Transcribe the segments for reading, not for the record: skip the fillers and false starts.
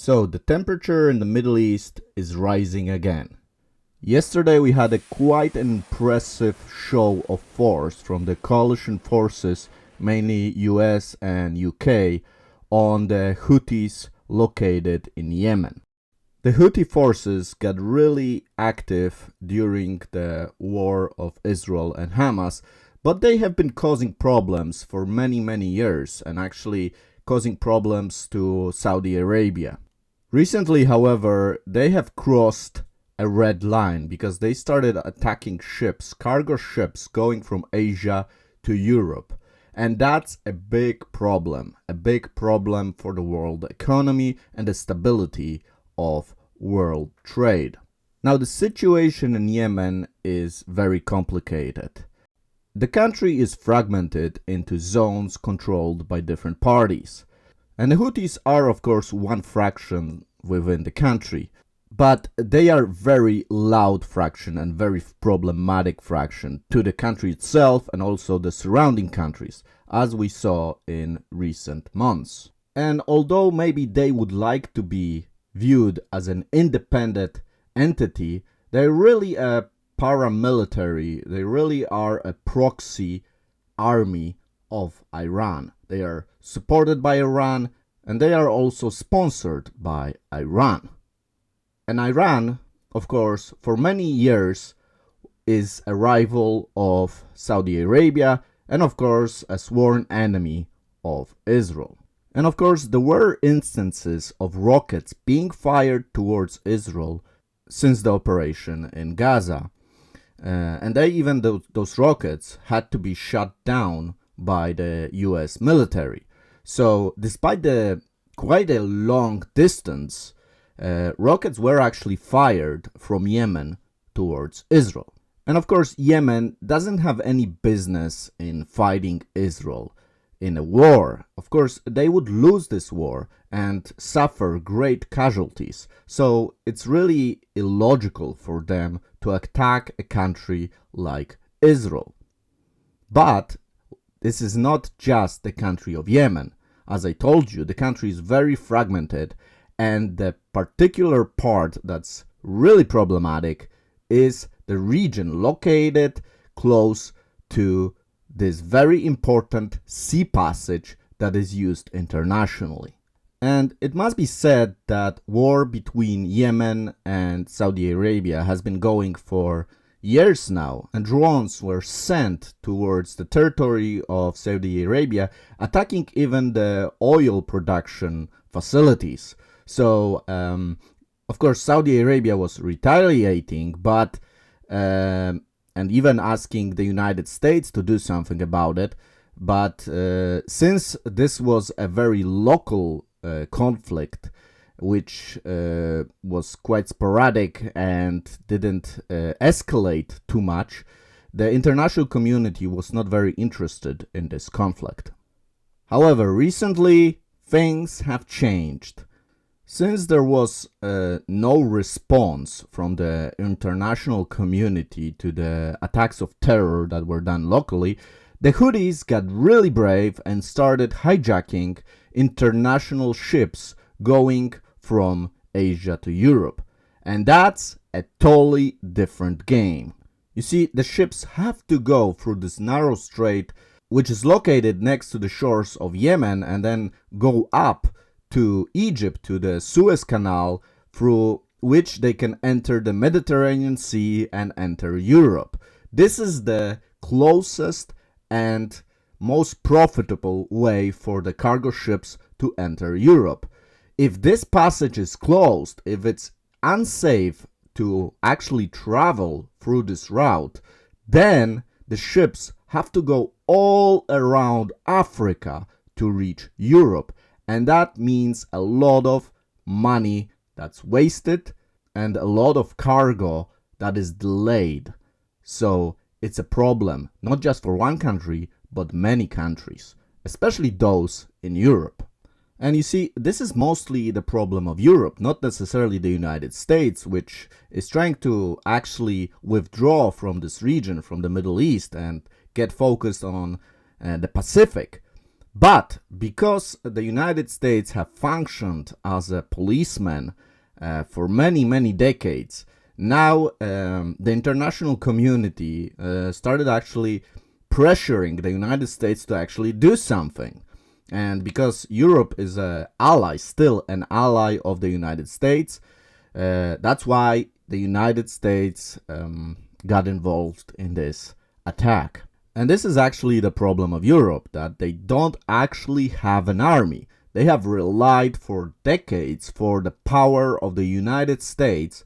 So the temperature in the Middle East is rising again. Yesterday we had a quite impressive show of force from the coalition forces, mainly US and UK, on the Houthis located in Yemen. The Houthi forces got really active during the war of Israel and Hamas, but they have been causing problems for many years and actually causing problems to Saudi Arabia. Recently, however, they have crossed a red line because they started attacking ships, cargo ships going from Asia to Europe. And that's a big problem for the world economy and the stability of world trade. Now, the situation in Yemen is very complicated. The country is fragmented into zones controlled by different parties. And the Houthis are, of course, one fraction within the country. But they are very loud fraction and very problematic fraction to the country itself and also the surrounding countries, as we saw in recent months. And although maybe they would like to be viewed as an independent entity, they're really a paramilitary, they really are a proxy army of Iran. They are supported by Iran and they are also sponsored by Iran. And Iran, of course, for many years is a rival of Saudi Arabia and of course a sworn enemy of Israel. And of course there were instances of rockets being fired towards Israel since the operation in Gaza. And those rockets had to be shut down by the US military. So despite the quite a long distance, rockets were actually fired from Yemen towards Israel. And of course, Yemen doesn't have any business in fighting Israel in a war. Of course, they would lose this war and suffer great casualties. So it's really illogical for them to attack a country like Israel. But this is not just the country of Yemen. As I told you, the country is very fragmented, and the particular part that's really problematic is the region located close to this very important sea passage that is used internationally. And it must be said that war between Yemen and Saudi Arabia has been going for years now, and drones were sent towards the territory of Saudi Arabia, attacking even the oil production facilities. So, of course, Saudi Arabia was retaliating, but and even asking the United States to do something about it. But since this was a very local conflict, which was quite sporadic and didn't escalate too much, the international community was not very interested in this conflict. However, recently things have changed. Since there was no response from the international community to the attacks of terror that were done locally, the Houthis got really brave and started hijacking international ships going from Asia to Europe. And that's a totally different game. You see, the ships have to go through this narrow strait, which is located next to the shores of Yemen, and then go up to Egypt, to the Suez Canal, through which they can enter the Mediterranean Sea and enter Europe. This is the closest and most profitable way for the cargo ships to enter Europe. If this passage is closed, if it's unsafe to actually travel through this route, then the ships have to go all around Africa to reach Europe. And that means a lot of money that's wasted and a lot of cargo that is delayed. So it's a problem, not just for one country, but many countries, especially those in Europe. And you see, this is mostly the problem of Europe, not necessarily the United States, which is trying to actually withdraw from this region, from the Middle East, and get focused on the Pacific. But because the United States have functioned as a policeman for many, many decades, now the international community started actually pressuring the United States to actually do something. And because Europe is an ally, still an ally of the United States, that's why the United States got involved in this attack. And this is actually the problem of Europe, that they don't actually have an army. They have relied for decades for the power of the United States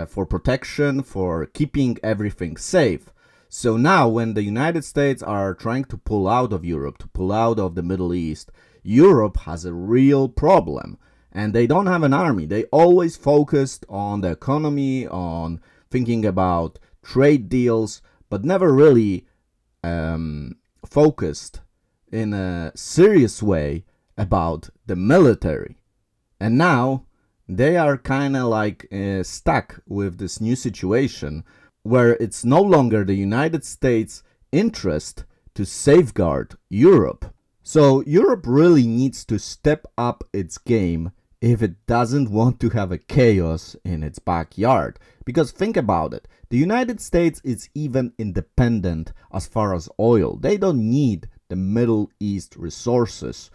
for protection, for keeping everything safe. So now when the United States are trying to pull out of Europe, to pull out of the Middle East, Europe has a real problem. And they don't have an army. They always focused on the economy, on thinking about trade deals, but never really focused in a serious way about the military. And now they are kind of like stuck with this new situation where it's no longer the United States' interest to safeguard Europe. So Europe really needs to step up its game if it doesn't want to have a chaos in its backyard. Because think about it, the United States is even independent as far as oil. They don't need the Middle East resources.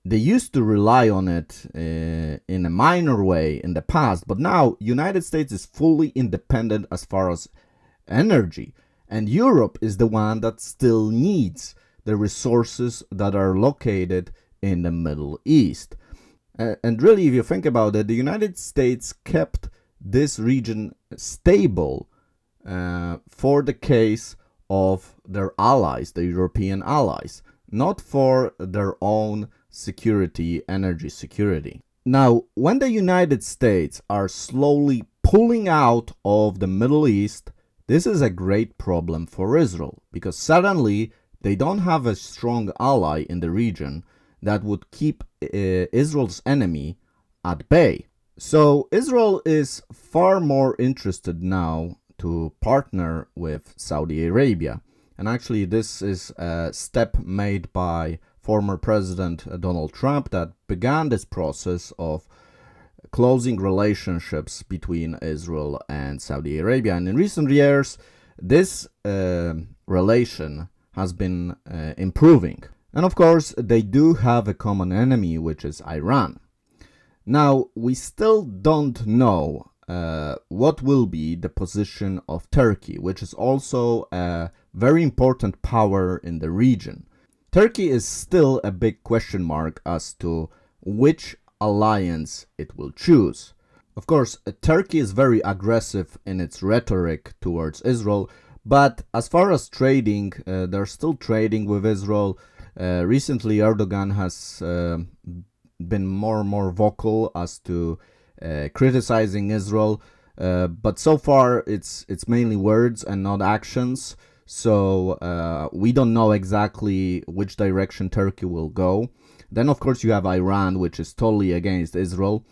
They used to rely on it in a minor way in the past, but now United States is fully independent as far as energy. And Europe is the one that still needs the resources that are located in the Middle East. And really, if you think about it, the United States kept this region stable for the case of their allies, the European allies, not for their own security, energy security. Now, when the United States are slowly pulling out of the Middle East, this is a great problem for Israel, because suddenly they don't have a strong ally in the region that would keep Israel's enemy at bay. So Israel is far more interested now to partner with Saudi Arabia. And actually this is a step made by former President Donald Trump that began this process of closing relationships between Israel and Saudi Arabia. And in recent years, this relation has been improving. And of course, they do have a common enemy, which is Iran. Now, we still don't know what will be the position of Turkey, which is also a very important power in the region. Turkey is still a big question mark as to which alliance it will choose. Of course, Turkey is very aggressive in its rhetoric towards Israel, but as far as trading, they're still trading with Israel. Recently, Erdogan has been more and more vocal as to criticizing Israel, but so far it's mainly words and not actions. So we don't know exactly which direction Turkey will go. Then, of course, you have Iran, which is totally against Israel.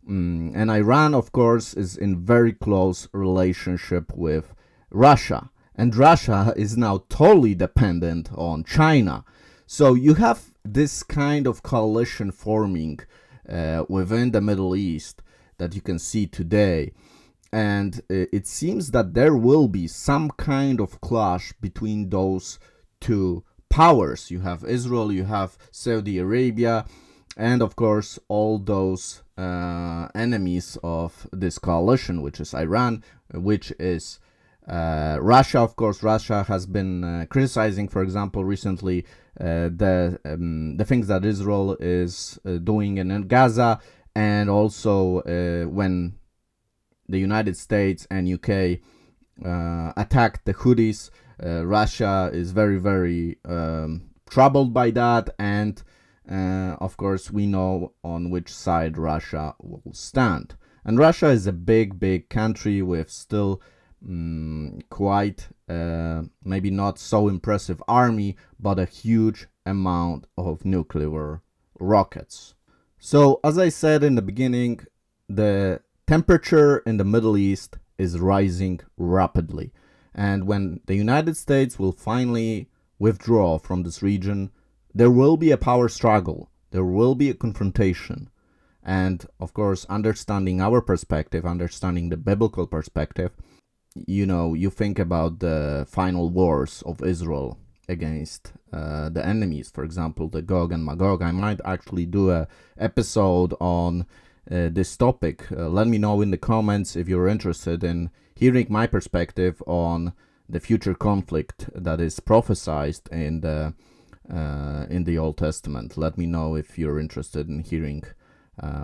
And Iran, of course, is in very close relationship with Russia. And Russia is now totally dependent on China. So you have this kind of coalition forming within the Middle East that you can see today. And it seems that there will be some kind of clash between those two powers. You have Israel, you have Saudi Arabia, and of course all those enemies of this coalition, which is Iran, which is Russia. Of course, Russia has been criticizing, for example, recently the things that Israel is doing in Gaza, and also when the United States and UK attacked the Houthis, Russia is very, very troubled by that, and of course we know on which side Russia will stand. And Russia is a big, big country with still quite maybe not so impressive army, but a huge amount of nuclear rockets. So as I said in the beginning, the temperature in the Middle East is rising rapidly, and when the United States will finally withdraw from this region, there will be a power struggle, there will be a confrontation. And of course, understanding our perspective, understanding the biblical perspective, you think about the final wars of Israel against the enemies, for example, the Gog and Magog. I might actually do a episode on this topic. Let me know in the comments if you're interested in hearing my perspective on the future conflict that is prophesied in the Old Testament. Let me know if you're interested in hearing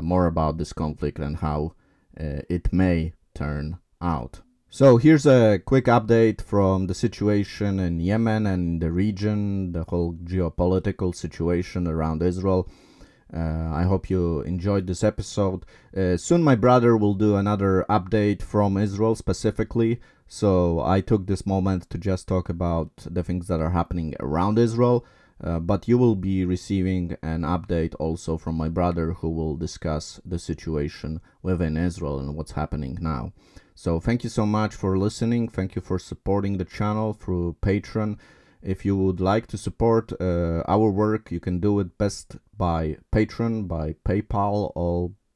more about this conflict and how it may turn out. So here's a quick update from the situation in Yemen and the region, the whole geopolitical situation around Israel. I hope you enjoyed this episode. Soon my brother will do another update from Israel specifically. So I took this moment to just talk about the things that are happening around Israel. But you will be receiving an update also from my brother, who will discuss the situation within Israel and what's happening now. So thank you so much for listening. Thank you for supporting the channel through Patreon. If you would like to support our work, you can do it best by Patreon, by PayPal,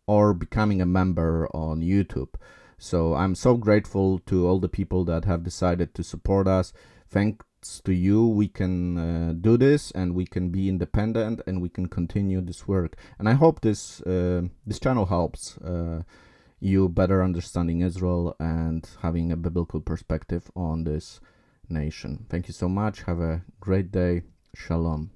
or becoming a member on YouTube. So I'm so grateful to all the people that have decided to support us. Thanks to you, we can do this, and we can be independent, and we can continue this work. And I hope this channel helps you better understanding Israel and having a biblical perspective on this nation. Thank you so much. Have a great day. Shalom.